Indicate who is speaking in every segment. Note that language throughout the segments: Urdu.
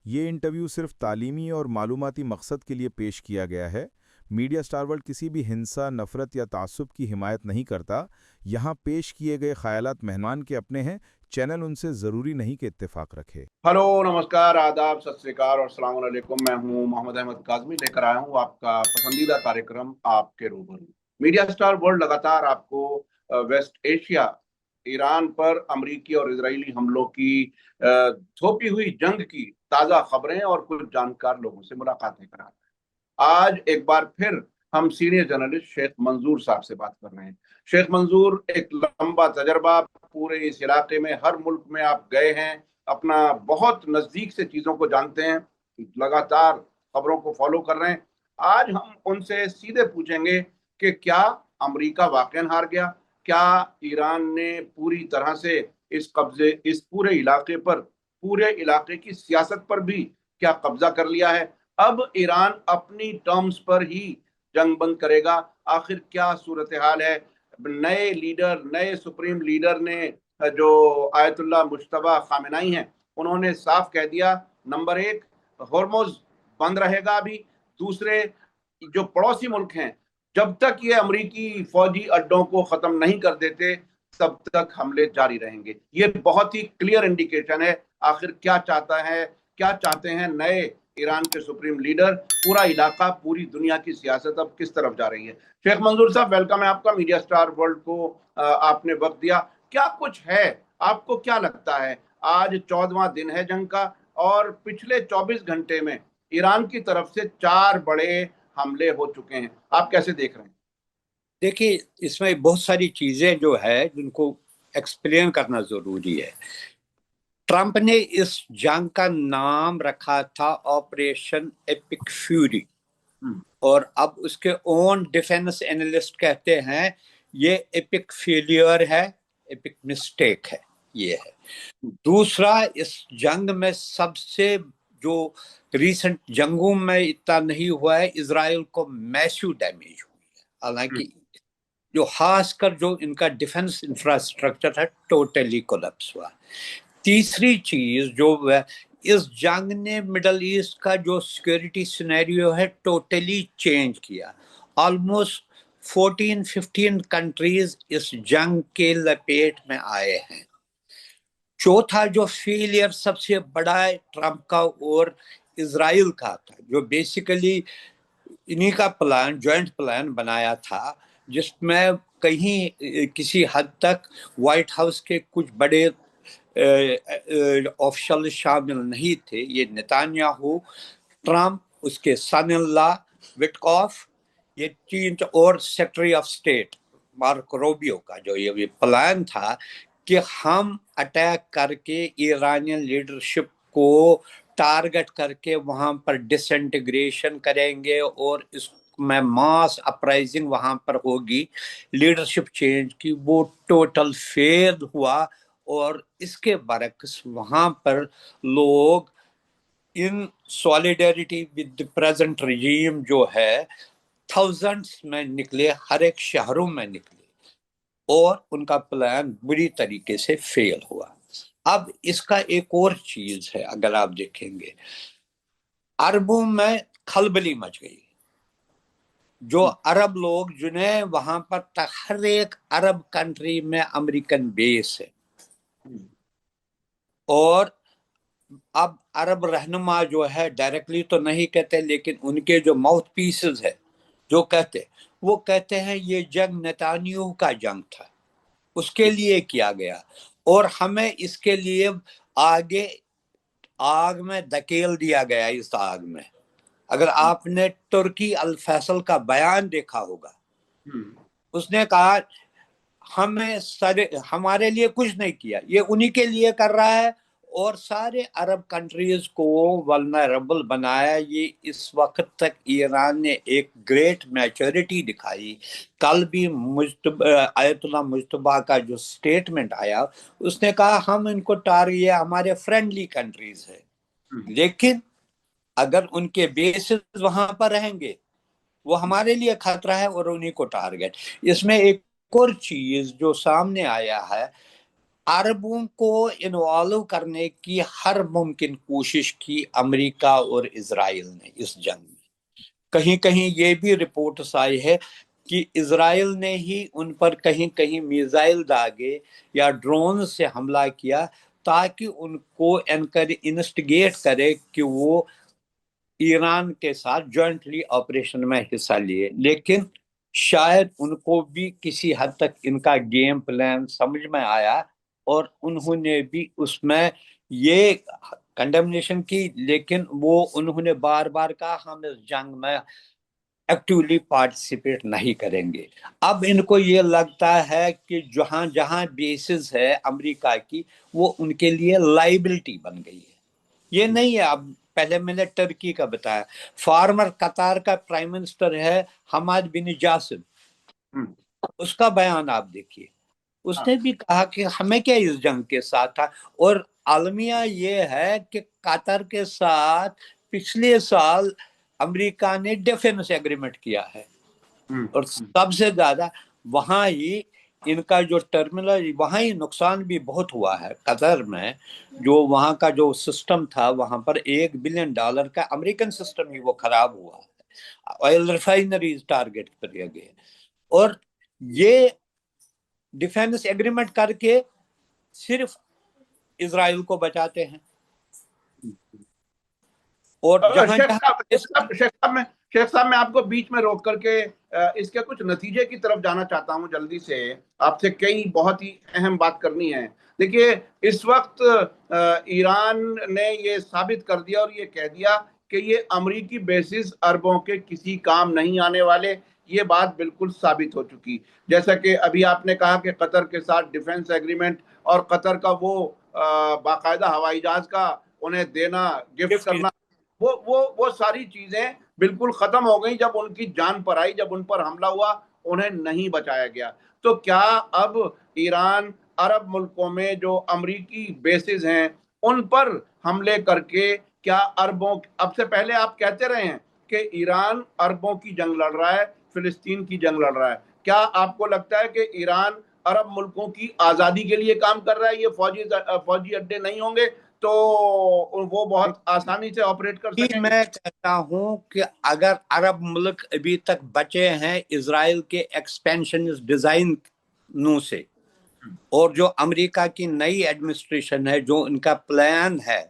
Speaker 1: یہ انٹرویو صرف تعلیمی اور معلوماتی مقصد کے لیے پیش کیا گیا ہے۔ میڈیا اسٹار ورلڈ کسی بھی ہنسا، نفرت یا تعصب کی حمایت نہیں کرتا۔ یہاں پیش کیے گئے خیالات مہمان کے اپنے ہیں، چینل ان سے ضروری نہیں کہ اتفاق رکھے۔
Speaker 2: ہلو، نمسکار، آداب، ست سری اکال اور السلام علیکم۔ میں ہوں محمد احمد کاظمی، لے کر آیا ہوں آپ کا پسندیدہ کارکرم آپ کے روبرو۔ میڈیا اسٹار ورلڈ لگاتار آپ کو ویسٹ ایشیا، ایران پر امریکی اور اسرائیلی حملوں کی تھوپی ہوئی جنگ کی تازہ خبریں اور کچھ جانکار لوگوں سے ملاقاتیں کرا رہا ہے۔ آج ایک بار پھر ہم سینئر جرنلسٹ شیخ منظور صاحب سے بات کر رہے ہیں۔ شیخ منظور، ایک لمبا تجربہ، پورے اس علاقے میں ہر ملک میں آپ گئے ہیں، اپنا بہت نزدیک سے چیزوں کو جانتے ہیں، لگاتار خبروں کو فالو کر رہے ہیں۔ آج ہم ان سے سیدھے پوچھیں گے کہ کیا امریکہ واقعاً ہار گیا؟ کیا ایران نے پوری طرح سے اس پورے علاقے پر، پورے علاقے کی سیاست پر بھی کیا قبضہ کر لیا ہے؟ اب ایران اپنی ٹرمز پر ہی جنگ بند کرے گا؟ آخر کیا صورتحال ہے؟ نئے لیڈر، نئے سپریم لیڈر نے جو آیت اللہ مجتبیٰ خامنائی ہیں، انہوں نے صاف کہہ دیا، نمبر ایک، ہرمز بند رہے گا ابھی۔ دوسرے، جو پڑوسی ملک ہیں، جب تک یہ امریکی فوجی اڈوں کو ختم نہیں کر دیتے تب تک حملے جاری رہیں گے۔ یہ بہت ہی کلیئر انڈیکیشن ہے۔ آخر کیا چاہتے ہیں نئے ایران کے سپریم لیڈر؟ پورا علاقہ، پوری دنیا کی سیاست اب کس طرف جا رہی ہے؟ شیخ منظور صاحب، ویلکم ہے آپ کا۔ میڈیا اسٹار ورلڈ کو آپ نے وقت دیا۔ کیا کچھ ہے؟ آپ کو کیا لگتا ہے؟ آج 14واں دن ہے جنگ کا، اور پچھلے 24 گھنٹے میں ایران کی طرف سے 4 بڑے حملے ہو چکے ہیں۔ آپ کیسے دیکھ رہے ہیں؟
Speaker 3: دیکھیے، اس میں بہت ساری چیزیں جو ہے جن کو ایکسپلین کرنا ضروری ہے۔ ٹرمپ نے اس جنگ کا نام رکھا تھا آپریشن ایپک فیوری، اور اب اس کے اون ڈیفنس اینالسٹ کہتے ہیں یہ ایپک فیلئر ہے، ایپک مسٹیک ہے۔ یہ ہے دوسرا، اس جنگ میں سب سے جو ریسنٹ جنگوں میں اتنا نہیں ہوا ہے، اسرائیل کو میسو ڈیمیج ہوئی ہے، حالانکہ جو خاص کر جو ان کا ڈیفنس انفراسٹرکچر ہے ٹوٹلی کولیپس ہوا۔ تیسری چیز جو ہے، اس جنگ نے مڈل ایسٹ کا جو سیکیورٹی سینیریو ہے ٹوٹلی چینج کیا۔ آلموسٹ 14-15 کنٹریز اس جنگ کے لپیٹ میں آئے ہیں۔ چوتھا جو فیلئر سب سے بڑا ٹرمپ کا اور اسرائیل کا تھا، جو بیسیکلی انہی کا پلان، جوائنٹ پلان بنایا تھا، جس میں کہیں کسی حد تک وائٹ ہاؤس کے کچھ بڑے آفیشل شامل نہیں تھے۔ یہ نتانیاہو، ٹرمپ، اس کے سن ان لا وٹکوف، یہ 3 اور secretary of state mark Rubio کا جو یہ پلان تھا کہ ہم اٹیک کر کے ایرانین لیڈرشپ کو ٹارگٹ کر کے وہاں پر ڈس انٹیگریشن کریں گے، اور اس میں ماس اپرائزنگ وہاں پر ہوگی لیڈرشپ چینج کی۔ وہ ٹوٹل فیل ہوا، اور اس کے برعکس وہاں پر لوگ ان سولیڈیرٹی ود دی پریزنٹ رجیم جو ہے تھاؤزنڈس میں نکلے، ہر ایک شہروں میں نکلے، اور ان کا پلان بری طریقے سے فیل ہوا۔ اب اس کا ایک اور چیز ہے، اگر آپ دیکھیں گے، عربوں میں کھلبلی مچ گئی۔ جو عرب لوگ جنہیں وہاں پر ہر ایک عرب کنٹری میں امریکن بیس ہے، اور اب عرب رہنما جو ہے ڈائریکٹلی تو نہیں کہتے، لیکن ان کے جو ماؤتھ پیسز ہے جو وہ کہتے ہیں یہ جنگ نتانیاہو کا جنگ تھا، اس کے لیے کیا گیا، اور ہمیں اس کے لیے آگے آگ میں دھکیل دیا گیا۔ اس آگ میں اگر آپ نے ترکی الفیصل کا بیان دیکھا ہوگا، اس نے کہا ہمارے لیے کچھ نہیں کیا، یہ انہی کے لیے کر رہا ہے، اور سارے عرب کنٹریز کو ولنریبل بنایا۔ یہ اس وقت تک ایران نے ایک گریٹ میچورٹی دکھائی۔ کل بھی آیت اللہ مجتبیٰ کا جو سٹیٹمنٹ آیا، اس نے کہا ہم ان کو یہ ہمارے فرینڈلی کنٹریز ہے، لیکن اگر ان کے بیسز وہاں پر رہیں گے وہ ہمارے لیے خطرہ ہے، اور انہی کو ٹارگٹ۔ اس میں ایک اور چیز جو سامنے آیا ہے، عربوں کو انوالو کرنے کی ہر ممکن کوشش کی امریکہ اور اسرائیل نے اس جنگ میں. کہیں کہیں یہ بھی رپورٹس آئی ہے کہ اسرائیل نے ہی ان پر کہیں کہیں میزائل داغے یا ڈرون سے حملہ کیا تاکہ ان کو انسٹیگیٹ کرے کہ وہ ایران کے ساتھ جوائنٹلی آپریشن میں حصہ لیے. لیکن شاید ان کو بھی کسی حد تک ان کا گیم پلان سمجھ میں آیا اور انہوں نے بھی اس میں یہ کنڈمنیشن کی، لیکن وہ انہوں نے بار بار کہا ہم اس جنگ میں ایکٹیولی پارٹیسپیٹ نہیں کریں گے. اب ان کو یہ لگتا ہے کہ جہاں جہاں بیسز ہے امریکہ کی وہ ان کے لیے لائبلٹی بن گئی ہے. یہ نہیں ہے. اب پہلے میں نے ٹرکی کا بتایا، فارمر قطار کا پرائم منسٹر ہے حماد بن جاسم، اس کا بیان آپ دیکھیے. اس نے بھی کہا کہ ہمیں کیا اس جنگ کے ساتھ تھا. اور عالمیہ یہ ہے کہ قطر کے ساتھ پچھلے سال امریکہ نے ڈیفنس ایگریمنٹ کیا ہے، اور سب سے زیادہ وہاں ہی ان کا جو ٹرمینل وہاں ہی نقصان بھی بہت ہوا ہے. قطر میں جو وہاں کا جو سسٹم تھا وہاں پر $1 بلین کا امریکن سسٹم ہی وہ خراب ہوا ہے. آئل ریفائنریز ٹارگٹ پر گئے اور یہ ڈیفینس ایگریمنٹ کر کے صرف اسرائیل کو بچاتے ہیں. اور جہاں
Speaker 2: شیخ صاحب میں آپ کو بیچ میں روک کر کے اس کے کچھ نتیجے کی طرف جانا چاہتا ہوں جلدی سے. آپ سے کئی بہت ہی اہم بات کرنی ہے. دیکھیے اس وقت ایران نے یہ ثابت کر دیا اور یہ کہہ دیا کہ یہ امریکی بیسز عربوں کے کسی کام نہیں آنے والے. یہ بات بالکل ثابت ہو چکی. جیسا کہ ابھی آپ نے کہا کہ قطر کے ساتھ ڈیفنس ایگریمنٹ اور قطر کا وہ باقاعدہ ہوائی جہاز کا انہیں دینا، گفٹ کرنا، وہ ساری چیزیں بالکل ختم ہو گئی جب ان کی جان پر آئی. جب ان پر حملہ ہوا انہیں نہیں بچایا گیا. تو کیا اب ایران عرب ملکوں میں جو امریکی بیسز ہیں ان پر حملے کر کے کیا عربوں، اب سے پہلے آپ کہتے رہے ہیں کہ ایران عربوں کی جنگ لڑ رہا ہے، فلسطین کی جنگ لڑ رہا ہے، کیا آپ کو لگتا ہے کہ ایران عرب ملکوں کی آزادی کے لیے کام کر رہا ہے؟ یہ فوجی اڈے نہیں ہوں گے تو وہ بہت آسانی سے آپریٹ کر سکیں گے.
Speaker 3: میں کہتا ہوں کہ اگر عرب ملک ابھی تک بچے ہیں اسرائیل کے ایکسپینشن ڈیزائنوں سے، اور جو امریکہ کی نئی ایڈمنسٹریشن ہے جو ان کا پلان ہے،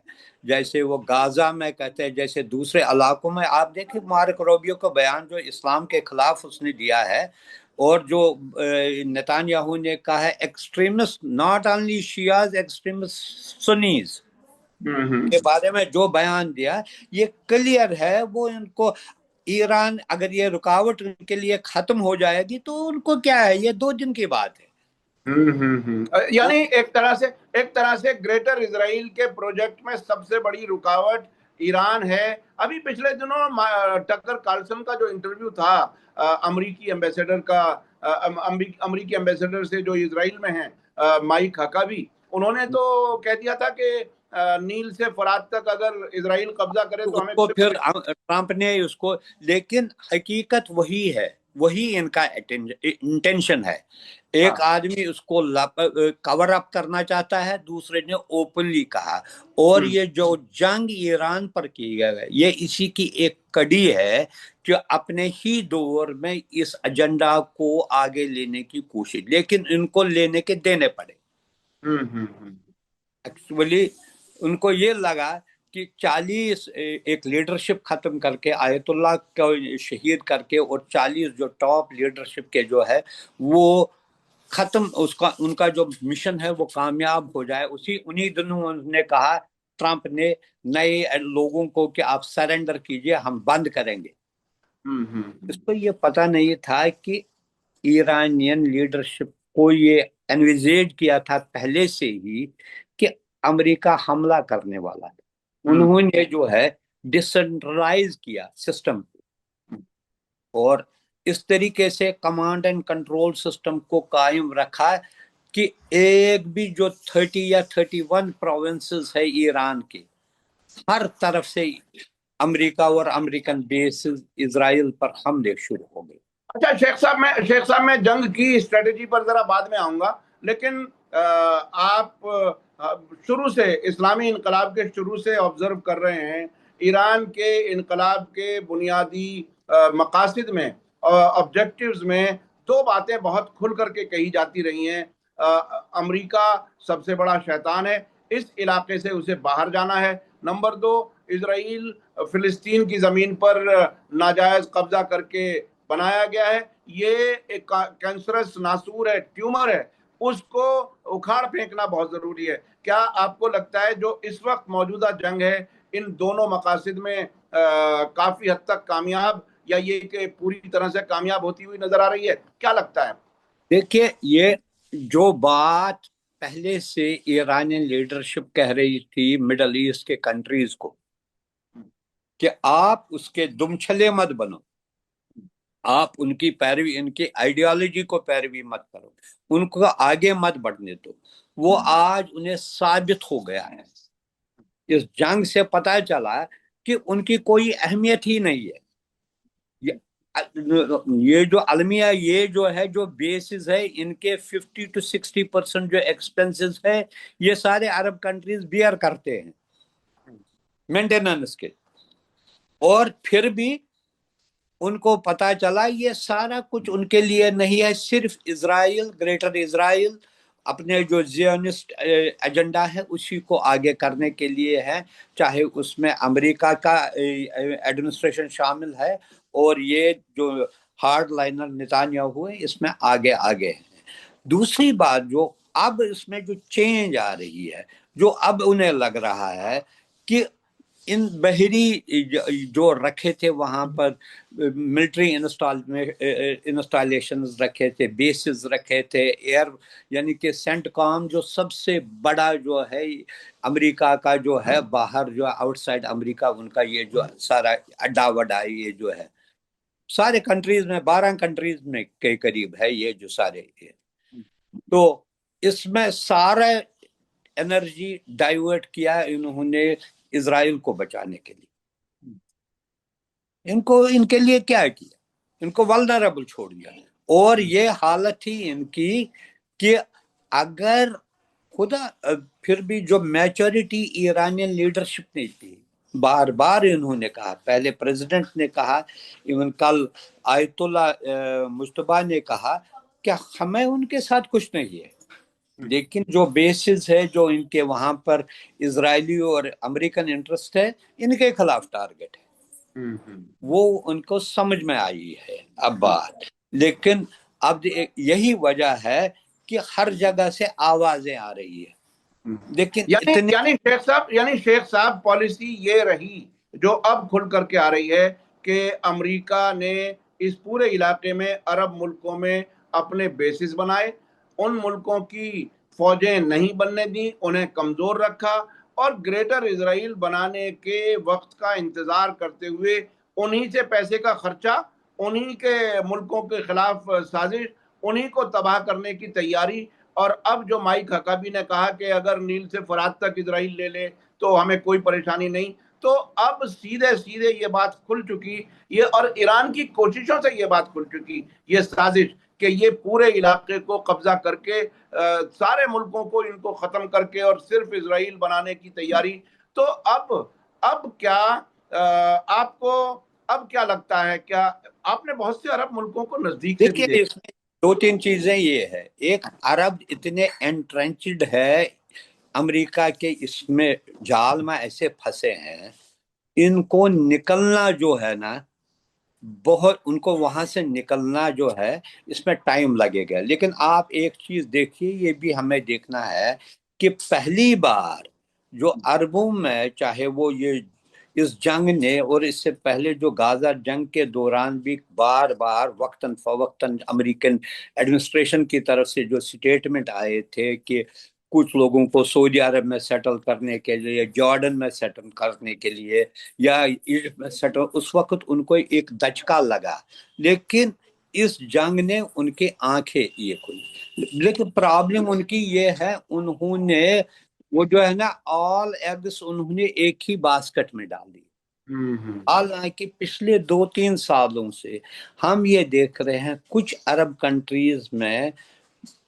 Speaker 3: جیسے وہ غازہ میں کہتے ہیں، جیسے دوسرے علاقوں میں آپ دیکھیں مارک روبیو کا بیان جو اسلام کے خلاف اس نے دیا ہے، اور جو نتان یاہو نے کہا ہے extremist not only Shias extremist Sunnis کے بارے میں جو بیان دیا، یہ کلیئر ہے. وہ ان کو ایران اگر یہ رکاوٹ ان کے لیے ختم ہو جائے گی تو ان کو کیا ہے، یہ 2 دن کی بات ہے.
Speaker 2: یعنی ایک طرح سے گریٹر اسرائیل کے پروجیکٹ میں سب سے بڑی رکاوٹ ایران ہے. ابھی پچھلے دنوں ٹکر کارلسن کا جو انٹرویو تھا امریکی ایمبیسیڈر کا، امریکی ایمبیسیڈر سے جو اسرائیل میں ہیں، مائک ہکابی، انہوں نے تو کہہ دیا تھا کہ نیل سے فرات تک اگر اسرائیل قبضہ کرے تو ہمیں
Speaker 3: پھر ٹرمپ نے اس کو، لیکن حقیقت وہی ہے، وہی ان کا انٹینشن ہے. ایک آدمی اس کو کور اپ کرنا چاہتا ہے، دوسرے نے اوپنلی کہا. اور یہ جو جنگ ایران پر کی گئی یہ اسی کی ایک کڑی ہے کہ اپنے ہی دور میں اس ایجنڈا کو آگے لینے کی کوشش، لیکن ان کو لینے کے دینے پڑے. ایکچولی ان کو یہ لگا کہ 40 ایک لیڈرشپ ختم کر کے، آیت اللہ کو شہید کر کے، اور 40 جو ٹاپ لیڈرشپ کے جو ہے وہ ختم، ان کا جو مشن ہے وہ کامیاب ہو جائے. انہی دنوں انہوں نے کہا ٹرمپ نے نئے لوگوں کو کہ آپ سرنڈر کیجئے، ہم بند کریں گے. اس کو یہ پتہ نہیں تھا کہ ایرانین لیڈرشپ کو یہ انویزیج کیا تھا پہلے سے ہی کہ امریکہ حملہ کرنے والا ہے. انہوں نے جو ہے ڈسنٹرلائز کیا سسٹم، اور اس طریقے سے کمانڈ اینڈ کنٹرول سسٹم کو قائم رکھا کہ ایک بھی جو 30 یا 31 پروونسز ہے ایران کے، ہر طرف سے امریکہ اور امریکن بیسز اسرائیل پر حملے شروع ہو گئے.
Speaker 2: اچھا شیخ صاحب میں جنگ کی اسٹریٹجی پر ذرا بعد میں آؤں گا، لیکن آپ شروع سے اسلامی انقلاب کے شروع سے آبزرو کر رہے ہیں، ایران کے انقلاب کے بنیادی مقاصد میں، آبجیکٹیوز میں دو باتیں بہت کھل کر کے کہی جاتی رہی ہیں۔ امریکہ سب سے بڑا شیطان ہے، اس علاقے سے اسے باہر جانا ہے۔ نمبر دو، اسرائیل فلسطین کی زمین پر ناجائز قبضہ کر کے بنایا گیا ہے، یہ ایک کینسرس ناسور ہے، ٹیومر ہے، اس کو اکھاڑ پھینکنا بہت ضروری ہے۔ کیا آپ کو لگتا ہے جو اس وقت موجودہ جنگ ہے ان دونوں مقاصد میں کافی حد تک کامیاب، یا یہ کہ پوری طرح سے کامیاب ہوتی ہوئی نظر آ رہی ہے؟ کیا لگتا ہے؟
Speaker 3: دیکھیے، یہ جو بات پہلے سے ایرانی لیڈرشپ کہہ رہی تھی مڈل ایسٹ کے کنٹریز کو کہ آپ اس کے دم چھلے مت بنو، آپ ان کی پیروی، ان کی آئیڈیالوجی کو پیروی مت کرو، ان کو آگے مت بڑھنے دو، وہ آج انہیں ثابت ہو گیا ہے۔ اس جنگ سے پتہ چلا کہ ان کی کوئی اہمیت ہی نہیں ہے۔ یہ جو المیہ، یہ جو ہے جو بیسز ہے، ان کے 50 to 60% جو ایکسپنسز ہے یہ سارے عرب کنٹریز بیئر کرتے ہیں مینٹیننس کے، اور پھر بھی ان کو پتا چلا یہ سارا کچھ ان کے لیے نہیں ہے، صرف اسرائیل، گریٹر اسرائیل اپنے جو زیونسٹ ایجنڈا ہے اسی کو آگے کرنے کے لیے ہے، چاہے اس میں امریکہ کا ایڈمنسٹریشن شامل ہے اور یہ جو ہارڈ لائنر نتانیاہو ہے اس میں آگے ہیں۔ دوسری بات جو اب اس میں جو چینج آ رہی ہے، جو اب انہیں لگ رہا ہے کہ ان بحری جو رکھے تھے وہاں پر ملٹری انسٹالیشنز رکھے تھے، بیسز رکھے تھے، ایئر یعنی کہ سینٹ کام جو سب سے بڑا جو ہے امریکہ کا جو ہے باہر جو آؤٹ سائڈ امریکہ ان کا یہ جو سارا اڈا وڈا یہ جو ہے سارے کنٹریز میں 12 کنٹریز میں کے قریب ہے یہ جو سارے، تو اس میں سارا انرجی ڈائیورٹ کیا انہوں نے اسرائیل کو بچانے کے لیے۔ ان کے لیے کیا کیا؟ ان کو ولنریبل چھوڑ دیا، اور یہ حالت تھی ان کی کہ اگر خدا پھر بھی جو میچورٹی ایرانین لیڈرشپ نے تھی، بار بار انہوں نے کہا، پہلے پریزیڈنٹ نے کہا، ایون کل آیت اللہ مجتبیٰ نے کہا کہ ہمیں ان کے ساتھ کچھ نہیں ہے، لیکن جو بیسز ہے جو ان کے وہاں پر اسرائیلی اور امریکن انٹرسٹ ہے ان کے خلاف ٹارگٹ ہے، وہ ان کو سمجھ میں آئی ہے اب بات۔ لیکن اب یہی وجہ ہے کہ ہر جگہ سے آوازیں آ رہی ہے، لیکن
Speaker 2: یعنی شیخ صاحب پالیسی یہ رہی جو اب کھل کر کے آ رہی ہے کہ امریکہ نے اس پورے علاقے میں عرب ملکوں میں اپنے بیسز بنائے، ان ملکوں کی فوجیں نہیں بننے دی، انہیں کمزور رکھا، اور گریٹر اسرائیل بنانے کے وقت کا انتظار کرتے ہوئے انہی سے پیسے کا خرچہ، انہی کے ملکوں کے خلاف سازش، انہی کو تباہ کرنے کی تیاری۔ اور اب جو مائک حقابی نے کہا کہ اگر نیل سے فرات تک اسرائیل لے لے تو ہمیں کوئی پریشانی نہیں، تو اب سیدھے یہ بات کھل چکی، یہ اور ایران کی کوششوں سے یہ بات کھل چکی، یہ سازش کہ یہ پورے علاقے کو قبضہ کر کے سارے ملکوں کو ان کو ختم کر کے اور صرف اسرائیل بنانے کی تیاری۔ تو اب کیا آپ کو اب کیا لگتا ہے؟ کیا آپ نے بہت سے عرب ملکوں کو نزدیک سے بھی
Speaker 3: دیکھیے،
Speaker 2: دیکھا؟
Speaker 3: اس میں 2-3 چیزیں یہ ہے، ایک عرب اتنے انٹرنچڈ ہے امریکہ کے اس میں جال میں ایسے پھنسے ہیں، ان کو نکلنا جو ہے نا بہت، ان کو وہاں سے نکلنا جو ہے اس میں ٹائم لگے گا۔ لیکن آپ ایک چیز دیکھیے، یہ بھی ہمیں دیکھنا ہے کہ پہلی بار جو عربوں میں، چاہے وہ یہ اس جنگ نے اور اس سے پہلے جو غازہ جنگ کے دوران بھی بار بار وقتاً فوقتاً امریکن ایڈمنسٹریشن کی طرف سے جو سٹیٹمنٹ آئے تھے کہ کچھ لوگوں کو سعودی عرب میں سیٹل کرنے کے لیے، جارڈن میں سیٹل کرنے کے لیے، یا ایجپٹ میں سیٹل، اس وقت ان کو ایک دھچکا لگا، لیکن اس جنگ نے ان کی آنکھیں یہ کھلی۔ لیکن پرابلم ان کی یہ ہے، انہوں نے وہ جو ہے نا آل ایگس انہوں نے ایک ہی باسکٹ میں ڈال دی۔ حالانکہ پچھلے 2-3 سالوں سے ہم یہ دیکھ رہے ہیں کچھ عرب کنٹریز میں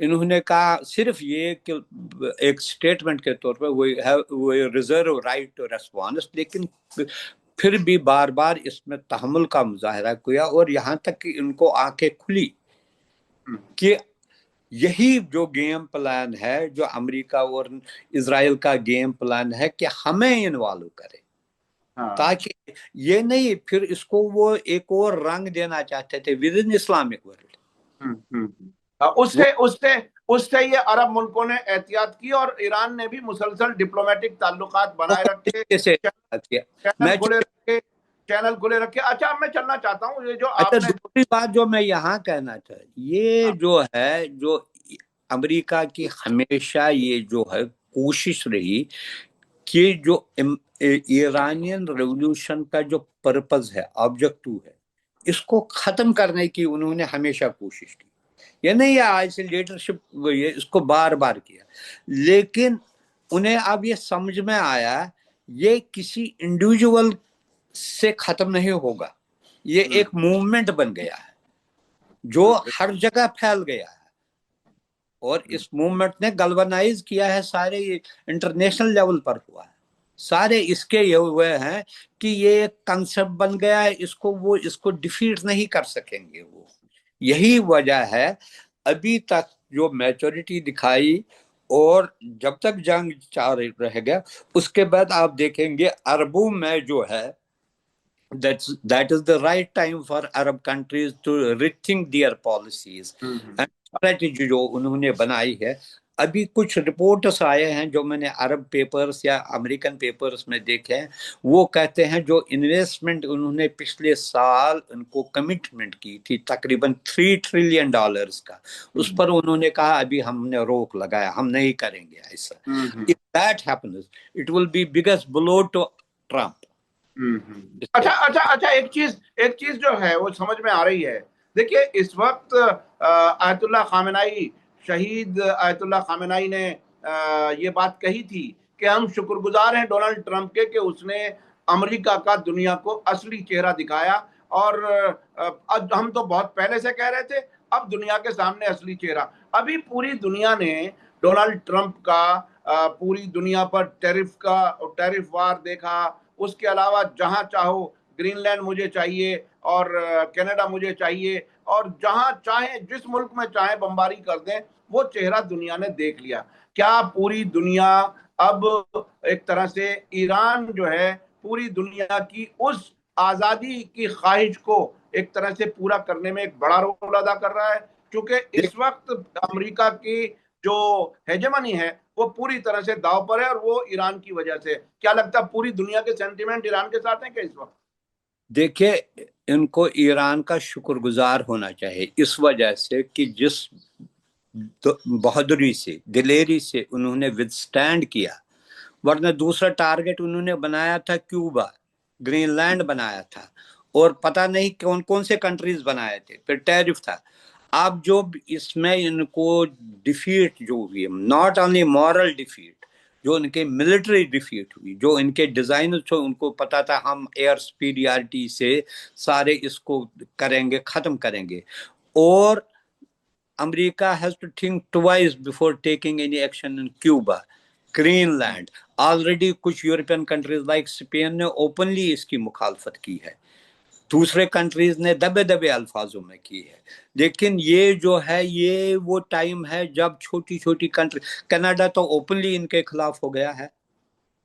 Speaker 3: انہوں نے کہا صرف یہ کہ ایک سٹیٹمنٹ کے طور پہ وہ ریزرو رائٹ ٹو ریسپانس، لیکن پھر بھی بار بار اس میں تحمل کا مظاہرہ کیا، اور یہاں تک کہ ان کو آنکھیں کھلی کہ یہی جو گیم پلان ہے، جو امریکہ اور اسرائیل کا گیم پلان ہے کہ ہمیں انوالو کرے، تاکہ یہ نہیں پھر اس کو وہ ایک اور رنگ دینا چاہتے تھے ود ان اسلامک ورلڈ۔
Speaker 2: اس سے یہ عرب ملکوں نے احتیاط کی، اور ایران نے بھی مسلسل ڈپلومیٹک تعلقات بنائے رکھے، چینل کھلے رکھے۔ اچھا میں چلنا چاہتا ہوں، یہ جو آپ نے
Speaker 3: دوسری بات جو میں یہاں کہنا چاہتا، یہ جو ہے جو امریکہ کی ہمیشہ یہ جو ہے کوشش رہی کہ جو ایرانین ریولوشن کا جو پرپز ہے، آبجیکٹو ہے، اس کو ختم کرنے کی انہوں نے ہمیشہ کوشش کی۔ یہ نہیں ہے آج سے لیڈرشپ اس کو بار بار کیا، لیکن انہیں اب یہ سمجھ میں آیا یہ کسی انڈیویجول سے ختم نہیں ہوگا، یہ ایک موومنٹ بن گیا ہے جو ہر جگہ پھیل گیا ہے، اور اس موومنٹ نے گلونائز کیا ہے، سارے انٹرنیشنل لیول پر ہوا ہے، سارے اس کے یہ ہوئے ہیں کہ یہ ایک کنسپٹ بن گیا ہے، اس کو ڈیفیٹ نہیں کر سکیں گے وہ۔ یہی وجہ ہے ابھی تک جو میچورٹی دکھائی، اور جب تک جنگ جاری رہے گا اس کے بعد آپ دیکھیں گے عربوں میں جو ہے that is the right time for Arab countries to rethink their policies and strategy جو انہوں نے بنائی ہے۔ ابھی کچھ رپورٹس آئے ہیں جو میں نے عرب پیپرز یا امریکن پیپرز میں دیکھے ہیں، وہ کہتے ہیں جو انویسٹمنٹ انہوں نے پچھلے سال ان کو کمٹمنٹ کی تھی تقریباً $3 ٹریلین کا، اس پر انہوں نے کہا ابھی ہم نے روک لگایا، ہم نہیں کریں گے ایسا۔ If that happens, it will be biggest blow to Trump۔
Speaker 2: اچھا ایک چیز جو ہے وہ سمجھ میں آ رہی ہے، دیکھیے اس وقت آیت اللہ خامنائی، شہید آیت اللہ خامنائی نے یہ بات کہی تھی کہ ہم شکر گزار ہیں ڈونلڈ ٹرمپ کے کہ اس نے امریکہ کا دنیا کو اصلی چہرہ دکھایا، اور ہم تو بہت پہلے سے کہہ رہے تھے، اب دنیا کے سامنے اصلی چہرہ۔ ابھی پوری دنیا نے ڈونلڈ ٹرمپ کا پوری دنیا پر ٹیرف وار دیکھا، اس کے علاوہ جہاں چاہو گرین لینڈ مجھے چاہیے اور کینیڈا مجھے چاہیے، اور جہاں چاہیں جس ملک میں چاہیں بمباری کر دیں، وہ چہرہ دنیا نے دیکھ لیا۔ کیا پوری دنیا اب ایک طرح سے ایران جو ہے پوری دنیا کی اس آزادی کی خواہش کو ایک طرح سے پورا کرنے میں ایک بڑا رول ادا کر رہا ہے؟ کیونکہ اس وقت امریکہ کی جو ہیجمنی ہے وہ پوری طرح سے داؤ پر ہے، اور وہ ایران کی وجہ سے۔ کیا لگتا ہے پوری دنیا کے سینٹیمنٹ ایران کے ساتھ ہیں کیا اس وقت؟
Speaker 3: دیکھیں ان کو ایران کا شکر گزار ہونا چاہیے اس وجہ سے کہ جس بہادری سے، دلیری سے انہوں نے وِدسٹینڈ کیا، ورنہ دوسرا ٹارگٹ انہوں نے بنایا تھا کیوبا، گرین لینڈ بنایا تھا، اور پتہ نہیں کون کون سے کنٹریز بنائے تھے، پھر ٹیرف تھا۔ اب جو اس میں ان کو ڈیفیٹ جو ہوئی، ناٹ اونلی مورل ڈیفیٹ، جو ان کے ملٹری ڈیفیٹ ہوئی، جو ان کے ڈیزائنر تھے ان کو پتا تھا ہم ایئر سپیریارٹی سے سارے اس کو کریں گے، ختم کریں گے، اور امریکہ has to think twice before taking any action in Cuba، Greenland. Already کچھ یورپین کنٹریز لائک اسپین نے اوپنلی اس کی مخالفت کی ہے، دوسرے کنٹریز نے دبے دبے الفاظوں میں کی ہے، لیکن یہ جو ہے یہ وہ ٹائم ہے جب چھوٹی چھوٹی کنٹری، کینیڈا تو اوپنلی ان کے خلاف ہو گیا ہے،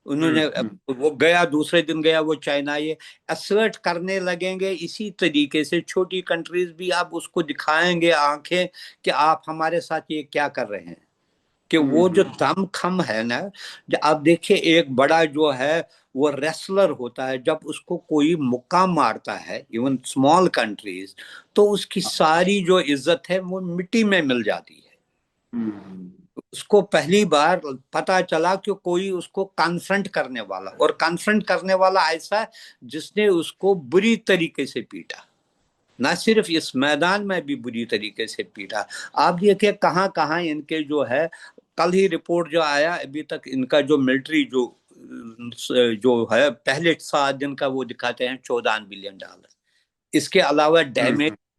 Speaker 3: انہوں نے وہ گیا دوسرے دن گیا وہ چائنا یہ اسرٹ کرنے لگیں گے، اسی طریقے سے چھوٹی کنٹریز بھی اب اس کو دکھائیں گے آنکھیں کہ آپ ہمارے ساتھ یہ کیا کر رہے ہیں، کہ وہ جو دم خم ہے نا، آپ دیکھیں ایک بڑا جو ہے وہ ریسلر ہوتا ہے، جب اس کو کوئی مقام مارتا ہے ایون اسمال کنٹریز، تو اس کی ساری جو عزت ہے وہ مٹی میں مل جاتی ہے۔ اس کو پہلی بار پتا چلا کہ کوئی اس کو کنفرنٹ کرنے والا، اور کنفرنٹ کرنے والا ایسا جس نے اس کو بری طریقے سے پیٹا، نہ صرف اس میدان میں بھی بری طریقے سے پیٹا۔ آپ دیکھیں کہاں کہاں ان کے جو ہے، کل ہی رپورٹ جو آیا ابھی تک ان کا جو ملٹری جو ہے پہلے 7 دن کا وہ دکھاتے ہیں $14 بلین، اس کے علاوہ ڈیمیج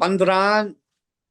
Speaker 3: 15